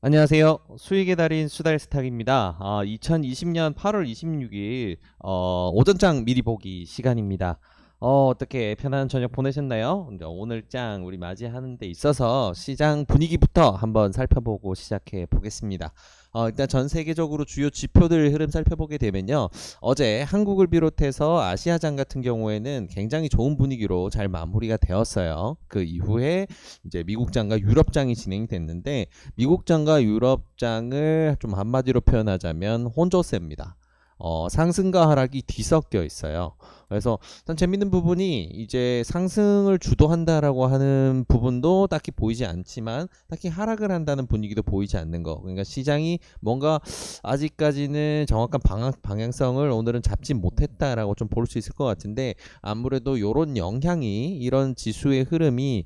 안녕하세요. 수익의 달인 수달스탁입니다. 2020년 8월 26일 오전장 미리 보기 시간입니다. 어떻게 편안한 저녁 보내셨나요? 이제 오늘 장 우리 맞이하는 데 있어서 시장 분위기부터 한번 살펴보고 시작해 보겠습니다. 일단 전 세계적으로 주요 지표들 흐름 살펴보게 되면요. 어제 한국을 비롯해서 아시아장 같은 경우에는 굉장히 좋은 분위기로 잘 마무리가 되었어요. 그 이후에 이제 미국장과 유럽장이 진행이 됐는데 미국장과 유럽장을 좀 한마디로 표현하자면 혼조세입니다. 상승과 하락이 뒤섞여 있어요. 그래서 참 재밌는 부분이 이제 상승을 주도한다라고 하는 부분도 딱히 보이지 않지만 딱히 하락을 한다는 분위기도 보이지 않는 거. 그러니까 시장이 뭔가 아직까지는 정확한 방향성을 오늘은 잡지 못했다라고 좀 볼 수 있을 것 같은데 아무래도 이런 영향이 이런 지수의 흐름이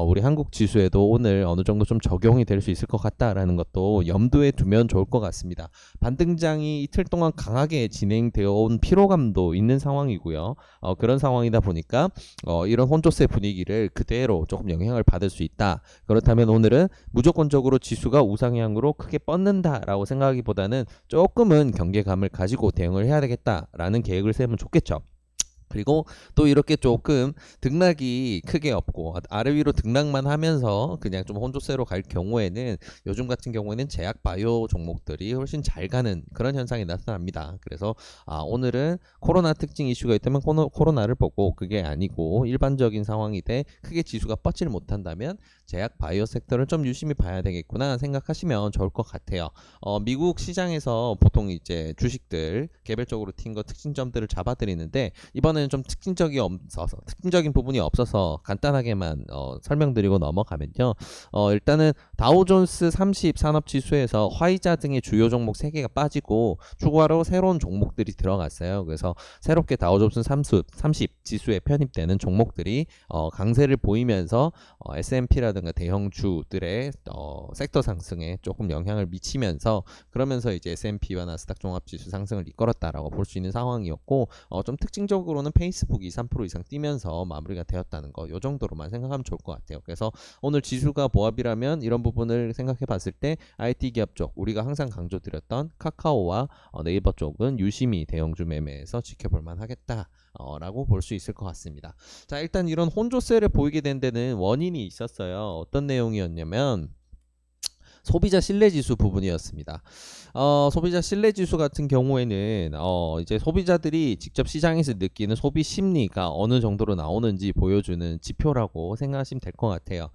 우리 한국 지수에도 오늘 어느 정도 좀 적용이 될 수 있을 것 같다라는 것도 염두에 두면 좋을 것 같습니다. 반등장이 이틀 동안 강하게 진행되어 온 피로감도 있는 상황이고요. 그런 상황이다 보니까 이런 혼조세 분위기를 그대로 조금 영향을 받을 수 있다. 그렇다면 오늘은 무조건적으로 지수가 우상향으로 크게 뻗는다라고 생각하기보다는 조금은 경계감을 가지고 대응을 해야 되겠다라는 계획을 세우면 좋겠죠. 그리고 또 이렇게 조금 등락이 크게 없고 아래 위로 등락만 하면서 그냥 좀 혼조세로 갈 경우에는 요즘 같은 경우에는 제약 바이오 종목들이 훨씬 잘 가는 그런 현상이 나타납니다. 그래서 오늘은 코로나 특징 이슈가 있다면 코로나를 보고 그게 아니고 일반적인 상황이 돼 크게 지수가 뻗지를 못한다면 제약 바이오 섹터를 좀 유심히 봐야 되겠구나 생각하시면 좋을 것 같아요. 미국 시장에서 보통 이제 주식들 개별적으로 튄 거 특징점들을 잡아드리는데 이번에는 좀 특징적인 부분이 없어서 간단하게만 설명드리고 넘어가면요. 일단은 다우존스 30 산업지수에서 화이자 등의 주요 종목 3개가 빠지고 추가로 새로운 종목들이 들어갔어요. 그래서 새롭게 다우존스 30 지수에 편입되는 종목들이 강세를 보이면서 S&P라든가 대형주들의 섹터 상승에 조금 영향을 미치면서 그러면서 이제 S&P와 나스닥 종합지수 상승을 이끌었다라고 볼 수 있는 상황이었고 좀 특징적으로는 페이스북이 3% 이상 뛰면서 마무리가 되었다는 거 이 정도로만 생각하면 좋을 것 같아요. 그래서 오늘 지수가 보합이라면 이런 부분을 생각해 봤을 때 IT 기업 쪽 우리가 항상 강조드렸던 카카오와 네이버 쪽은 유심히 대형주 매매에서 지켜볼 만하겠다. 라고 볼 수 있을 것 같습니다. 자, 일단 이런 혼조세를 보이게 된 데는 원인이 있었어요. 어떤 내용이었냐면 소비자 신뢰지수 부분이었습니다. 소비자 신뢰지수 같은 경우에는 이제 소비자들이 직접 시장에서 느끼는 소비 심리가 어느 정도로 나오는지 보여주는 지표라고 생각하시면 될 것 같아요.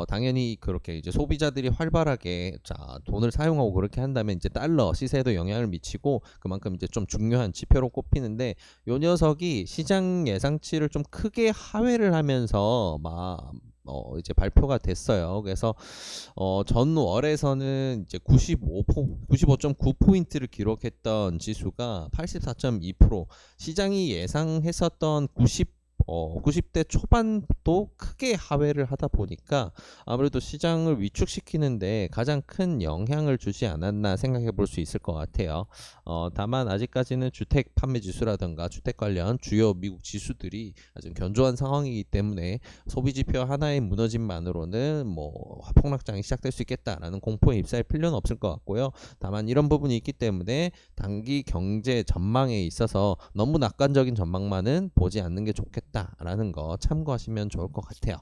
당연히 그렇게 이제 소비자들이 활발하게 돈을 사용하고 그렇게 한다면 이제 달러 시세에도 영향을 미치고 그만큼 이제 좀 중요한 지표로 꼽히는데 요 녀석이 시장 예상치를 좀 크게 하회를 하면서 이제 발표가 됐어요. 그래서 전월에서는 이제 95.9포인트를 기록했던 지수가 84.2% 시장이 예상했었던 90대 초반도 크게 하회를 하다 보니까 아무래도 시장을 위축시키는데 가장 큰 영향을 주지 않았나 생각해 볼 수 있을 것 같아요. 다만 아직까지는 주택 판매 지수라든가 주택 관련 주요 미국 지수들이 아주 견조한 상황이기 때문에 소비 지표 하나의 무너짐만으로는 폭락장이 시작될 수 있겠다라는 공포에 휩싸일 필요는 없을 것 같고요. 다만 이런 부분이 있기 때문에 단기 경제 전망에 있어서 너무 낙관적인 전망만은 보지 않는 게 좋겠다라는 거 참고하시면 좋을 것 같아요.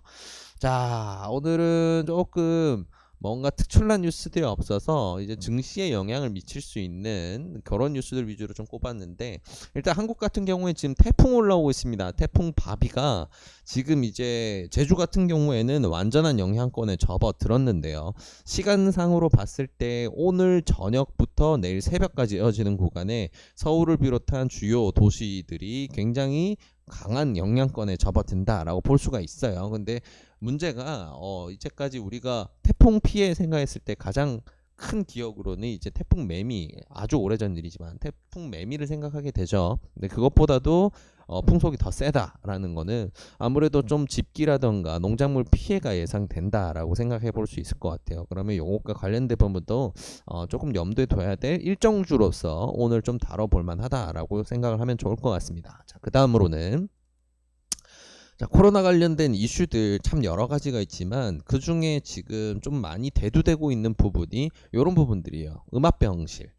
자, 오늘은 조금 뭔가 특출난 뉴스들이 없어서 이제 증시에 영향을 미칠 수 있는 그런 뉴스들 위주로 좀 꼽았는데 일단 한국 같은 경우에 지금 태풍 올라오고 있습니다. 태풍 바비가 지금 이제 제주 같은 경우에는 완전한 영향권에 접어들었는데요. 시간상으로 봤을 때 오늘 저녁부터 내일 새벽까지 이어지는 구간에 서울을 비롯한 주요 도시들이 굉장히 강한 영향권에 접어든다라고 볼 수가 있어요. 근데 문제가 이제까지 우리가 태풍 피해 생각했을 때 가장 큰 기억으로는 이제 태풍 매미 아주 오래전 일이지만 태풍 매미를 생각하게 되죠. 근데 그것보다도 풍속이 더 세다라는 거는 아무래도 좀 집기라던가 농작물 피해가 예상된다라고 생각해 볼 수 있을 것 같아요. 그러면 요것과 관련된 부분도 조금 염두에 둬야 될 일정주로서 오늘 좀 다뤄볼 만하다라고 생각을 하면 좋을 것 같습니다. 자, 그 다음으로는 자, 코로나 관련된 이슈들 참 여러 가지가 있지만 그 중에 지금 좀 많이 대두되고 있는 부분이 이런 부분들이에요. 음압병실.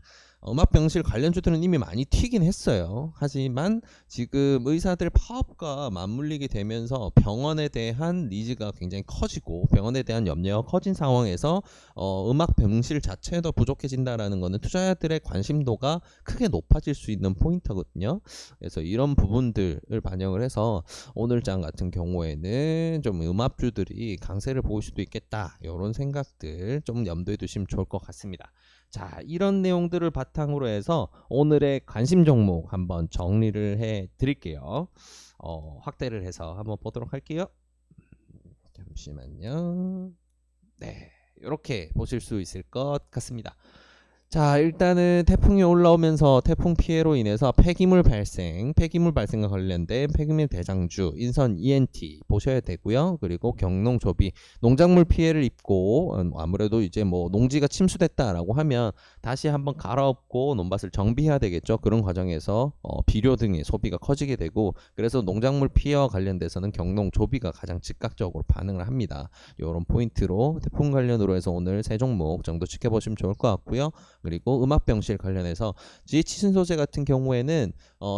음압병실 관련주들은 이미 많이 튀긴 했어요. 하지만 지금 의사들 파업과 맞물리게 되면서 병원에 대한 니즈가 굉장히 커지고 병원에 대한 염려가 커진 상황에서 음압병실 자체도 부족해진다라는 것은 투자자들의 관심도가 크게 높아질 수 있는 포인트거든요. 그래서 이런 부분들을 반영을 해서 오늘 장 같은 경우에는 좀 음압주들이 강세를 보일 수도 있겠다. 이런 생각들 좀 염두에 두시면 좋을 것 같습니다. 자, 이런 내용들을 바탕으로 해서 오늘의 관심 종목 한번 정리를 해 드릴게요. 확대를 해서 한번 보도록 할게요. 잠시만요. 네, 이렇게 보실 수 있을 것 같습니다. 자, 일단은 태풍이 올라오면서 태풍 피해로 인해서 폐기물 발생과 관련된 폐기물 대장주, 인선 ENT 보셔야 되고요. 그리고 경농 조비, 농작물 피해를 입고 아무래도 이제 뭐 농지가 침수됐다라고 하면 다시 한번 갈아엎고 논밭을 정비해야 되겠죠. 그런 과정에서 비료 등의 소비가 커지게 되고 그래서 농작물 피해와 관련돼서는 경농 조비가 가장 즉각적으로 반응을 합니다. 이런 포인트로 태풍 관련으로 해서 오늘 세 종목 정도 지켜보시면 좋을 것 같고요. 그리고 음압병실 관련해서 GH 신소재 같은 경우에는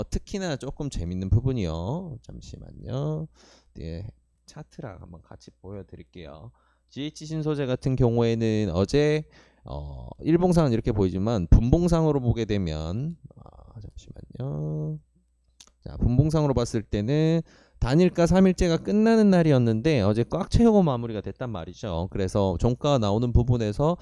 특히나 조금 재밌는 부분이요. 잠시만요. 네, 차트랑 한번 같이 보여드릴게요. GH 신소재 같은 경우에는 어제 일봉상은 이렇게 보이지만 분봉상으로 보게 되면 잠시만요. 자, 분봉상으로 봤을 때는 단일가 3일째가 끝나는 날이었는데 어제 꽉 채우고 마무리가 됐단 말이죠. 그래서 종가가 나오는 부분에서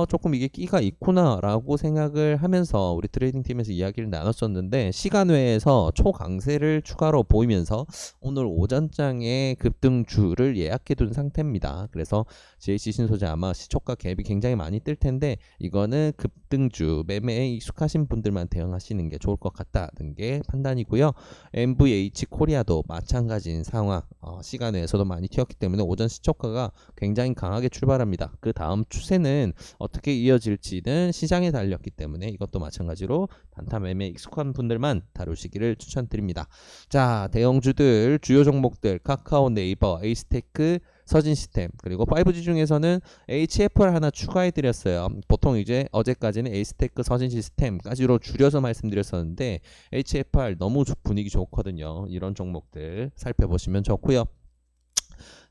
조금 이게 끼가 있구나라고 생각을 하면서 우리 트레이딩 팀에서 이야기를 나눴었는데 시간 외에서 초강세를 추가로 보이면서 오늘 오전장에 급등주를 예약해 둔 상태입니다. 그래서 GH 신소재 아마 시초가 갭이 굉장히 많이 뜰 텐데 이거는 급등주 매매에 익숙하신 분들만 대응하시는 게 좋을 것 같다는 게 판단이고요. MVH 코리아도 마찬가지인 상황, 시간 외에서도 많이 튀었기 때문에 오전 시초가가 굉장히 강하게 출발합니다. 그 다음 추세는 어떻게 이어질지는 시장에 달렸기 때문에 이것도 마찬가지로 단타 매매에 익숙한 분들만 다루시기를 추천드립니다. 자, 대형주들 주요 종목들 카카오, 네이버, 에이스테크, 서진시스템 그리고 5G 중에서는 HFR 하나 추가해 드렸어요. 보통 이제 어제까지는 에이스테크, 서진시스템까지로 줄여서 말씀드렸었는데 HFR 너무 분위기 좋거든요. 이런 종목들 살펴보시면 좋고요.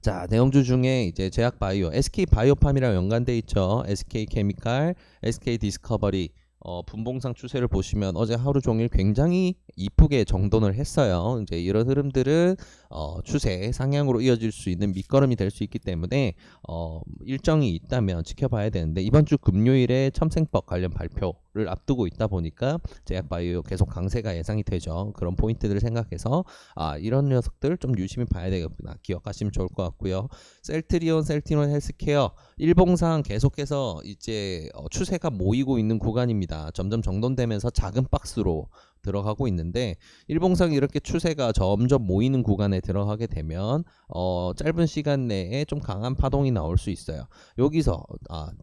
자, 내용주 중에 이제 제약바이오, SK바이오팜이랑 연관돼 있죠. SK케미칼, SK디스커버리 분봉상 추세를 보시면 어제 하루 종일 굉장히 이쁘게 정돈을 했어요. 이제 이런 흐름들은 추세 상향으로 이어질 수 있는 밑거름이 될 수 있기 때문에 일정이 있다면 지켜봐야 되는데 이번 주 금요일에 첨생법 관련 발표를 앞두고 있다 보니까 제약바이오 계속 강세가 예상이 되죠. 그런 포인트들을 생각해서 이런 녀석들 좀 유심히 봐야 되겠구나 기억하시면 좋을 것 같고요. 셀트리온 헬스케어 일봉상 계속해서 이제 추세가 모이고 있는 구간입니다. 점점 정돈되면서 작은 박스로 들어가고 있는데 일봉상 이렇게 추세가 점점 모이는 구간에 들어가게 되면 짧은 시간 내에 좀 강한 파동이 나올 수 있어요. 여기서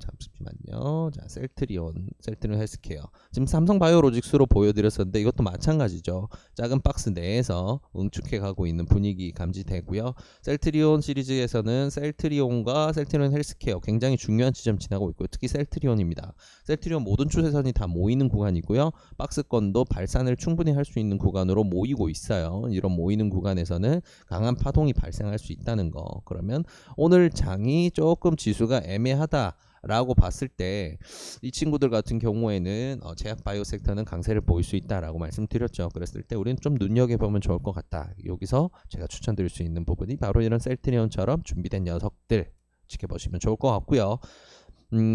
잠시만요. 자, 셀트리온 헬스케어 지금 삼성바이오로직스로 보여드렸었는데 이것도 마찬가지죠. 작은 박스 내에서 응축해 가고 있는 분위기 감지되고요. 셀트리온 시리즈에서는 셀트리온과 셀트리온 헬스케어 굉장히 중요한 지점 지나고 있고 특히 셀트리온입니다. 셀트리온 모든 추세선이 다 모이는 구간이고요. 박스권도 발산을 충분히 할 수 있는 구간으로 모이고 있어요. 이런 모이는 구간에서는 강한 파동이 발생할 수 있다는 거. 그러면 오늘 장이 조금 지수가 애매하다 라고 봤을 때 이 친구들 같은 경우에는 제약바이오 섹터는 강세를 보일 수 있다라고 말씀드렸죠. 그랬을 때 우리는 좀 눈여겨보면 좋을 것 같다. 여기서 제가 추천드릴 수 있는 부분이 바로 이런 셀트리온처럼 준비된 녀석들 지켜보시면 좋을 것 같고요.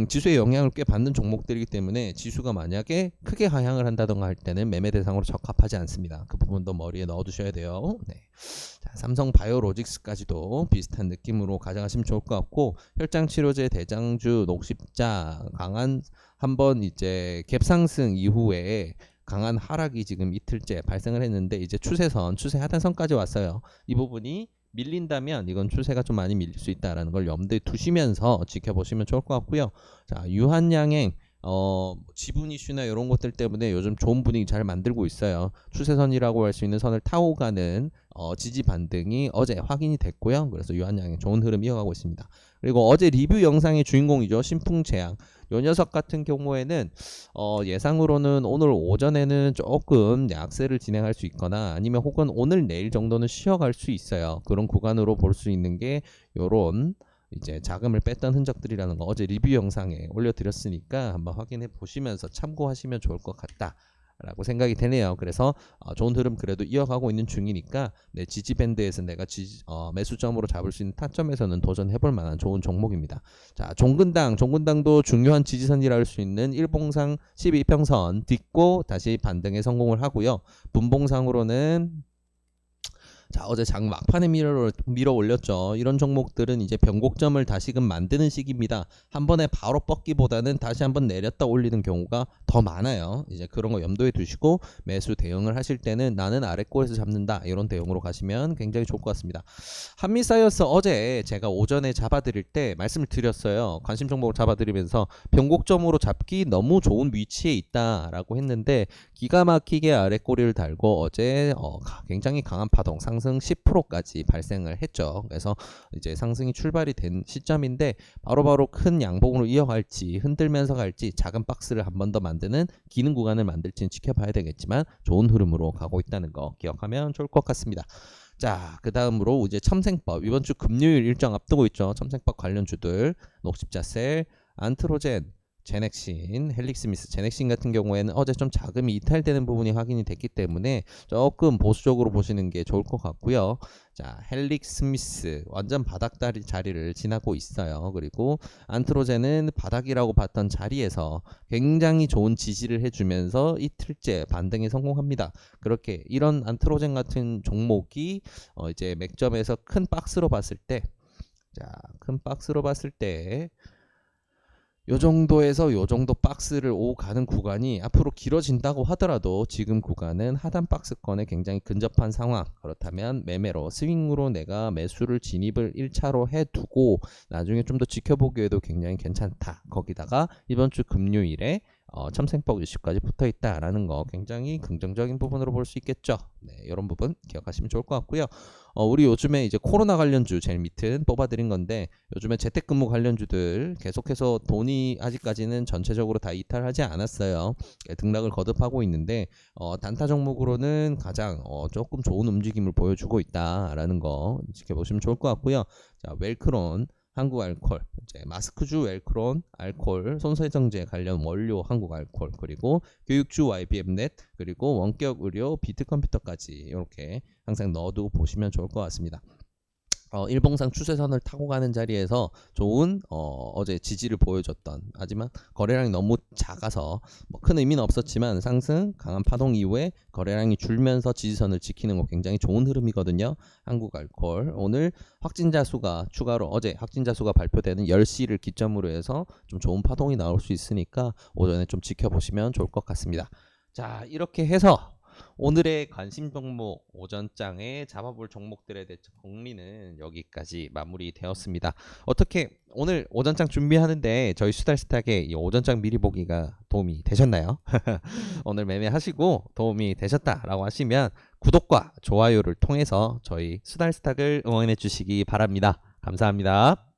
지수의 영향을 꽤 받는 종목들이기 때문에 지수가 만약에 크게 하향을 한다던가 할 때는 매매 대상으로 적합하지 않습니다. 그 부분도 머리에 넣어두셔야 돼요. 네. 자, 삼성바이오로직스까지도 비슷한 느낌으로 가져가시면 좋을 것 같고 혈장치료제 대장주 녹십자 강한 한번 이제 갭상승 이후에 강한 하락이 지금 이틀째 발생을 했는데 이제 추세 하단선까지 왔어요. 이 부분이 밀린다면 이건 추세가 좀 많이 밀릴 수 있다라는 걸 염두에 두시면서 지켜보시면 좋을 것 같고요. 자, 유한양행 지분 이슈나 이런 것들 때문에 요즘 좋은 분위기 잘 만들고 있어요. 추세선이라고 할 수 있는 선을 타고 가는 지지 반등이 어제 확인이 됐고요. 그래서 유한양행 좋은 흐름 이어가고 있습니다. 그리고 어제 리뷰 영상의 주인공이죠. 신풍제약. 요 녀석 같은 경우에는 예상으로는 오늘 오전에는 조금 약세를 진행할 수 있거나 아니면 혹은 오늘 내일 정도는 쉬어갈 수 있어요. 그런 구간으로 볼 수 있는 게 요런 이제 자금을 뺐던 흔적들이라는 거 어제 리뷰 영상에 올려드렸으니까 한번 확인해 보시면서 참고하시면 좋을 것 같다 라고 생각이 되네요. 그래서 좋은 흐름 그래도 이어가고 있는 중이니까 내 지지 밴드에서 내가 매수점으로 잡을 수 있는 타점에서는 도전해볼 만한 좋은 종목입니다. 자, 종근당도 중요한 지지선이라 할 수 있는 일봉상 12평선 딛고 다시 반등에 성공을 하고요. 분봉상으로는 자, 어제 장 막판에 밀어 올렸죠. 이런 종목들은 이제 변곡점을 다시금 만드는 시기입니다. 한 번에 바로 뻗기보다는 다시 한번 내렸다 올리는 경우가 더 많아요. 이제 그런 거 염두에 두시고 매수 대응을 하실 때는 나는 아랫골에서 잡는다. 이런 대응으로 가시면 굉장히 좋을 것 같습니다. 한미사이어스 어제 제가 오전에 잡아드릴 때 말씀을 드렸어요. 관심 종목을 잡아드리면서 변곡점으로 잡기 너무 좋은 위치에 있다라고 했는데 기가 막히게 아랫꼬리를 달고 어제 굉장히 강한 파동 상승 10%까지 발생을 했죠. 그래서 이제 상승이 출발이 된 시점인데 바로바로 큰 양봉으로 이어갈지 흔들면서 갈지 작은 박스를 한 번 더 만드는 기능 구간을 만들지는 지켜봐야 되겠지만 좋은 흐름으로 가고 있다는 거 기억하면 좋을 것 같습니다. 자, 그 다음으로 이제 첨생법 이번 주 금요일 일정 앞두고 있죠. 첨생법 관련주들 녹십자셀, 안트로젠, 제넥신, 헬릭스미스, 제넥신 같은 경우에는 어제 좀 자금이 이탈되는 부분이 확인이 됐기 때문에 조금 보수적으로 보시는 게 좋을 것 같고요. 자, 헬릭스미스 완전 바닥다리 자리를 지나고 있어요. 그리고 안트로젠은 바닥이라고 봤던 자리에서 굉장히 좋은 지지를 해주면서 이틀째 반등에 성공합니다. 그렇게 이런 안트로젠 같은 종목이 이제 맥점에서 큰 박스로 봤을 때, 자, 큰 박스로 봤을 때. 요 정도에서 요 정도 박스를 오고 가는 구간이 앞으로 길어진다고 하더라도 지금 구간은 하단 박스권에 굉장히 근접한 상황. 그렇다면 매매로 스윙으로 내가 매수를 진입을 1차로 해두고 나중에 좀 더 지켜보기에도 굉장히 괜찮다. 거기다가 이번 주 금요일에 첨생법 이슈까지 붙어있다라는 거 굉장히 긍정적인 부분으로 볼 수 있겠죠. 네, 이런 부분 기억하시면 좋을 것 같고요. 우리 요즘에 이제 코로나 관련주 제일 밑은 뽑아드린 건데 요즘에 재택근무 관련주들 계속해서 돈이 아직까지는 전체적으로 다 이탈하지 않았어요. 등락을 거듭하고 있는데 단타 종목으로는 가장 조금 좋은 움직임을 보여주고 있다라는 거 지켜보시면 좋을 것 같고요. 자, 웰크론 한국알콜, 이제 마스크주 웰크론, 알콜, 손세정제 관련 원료 한국알콜, 그리고 교육주 YBM넷, 그리고 원격 의료 비트컴퓨터까지 이렇게 항상 넣어두고 보시면 좋을 것 같습니다. 일봉상 추세선을 타고 가는 자리에서 좋은 어제 지지를 보여줬던 하지만 거래량이 너무 작아서 큰 의미는 없었지만 상승 강한 파동 이후에 거래량이 줄면서 지지선을 지키는 거 굉장히 좋은 흐름이거든요. 한국알콜 오늘 확진자 수가 추가로 어제 확진자 수가 발표되는 10시를 기점으로 해서 좀 좋은 파동이 나올 수 있으니까 오전에 좀 지켜보시면 좋을 것 같습니다. 자, 이렇게 해서 오늘의 관심 종목 오전장에 잡아볼 종목들에 대해 정리는 여기까지 마무리되었습니다. 어떻게 오늘 오전장 준비하는데 저희 수달스탁의 이 오전장 미리 보기가 도움이 되셨나요? 오늘 매매하시고 도움이 되셨다라고 하시면 구독과 좋아요를 통해서 저희 수달스탁을 응원해 주시기 바랍니다. 감사합니다.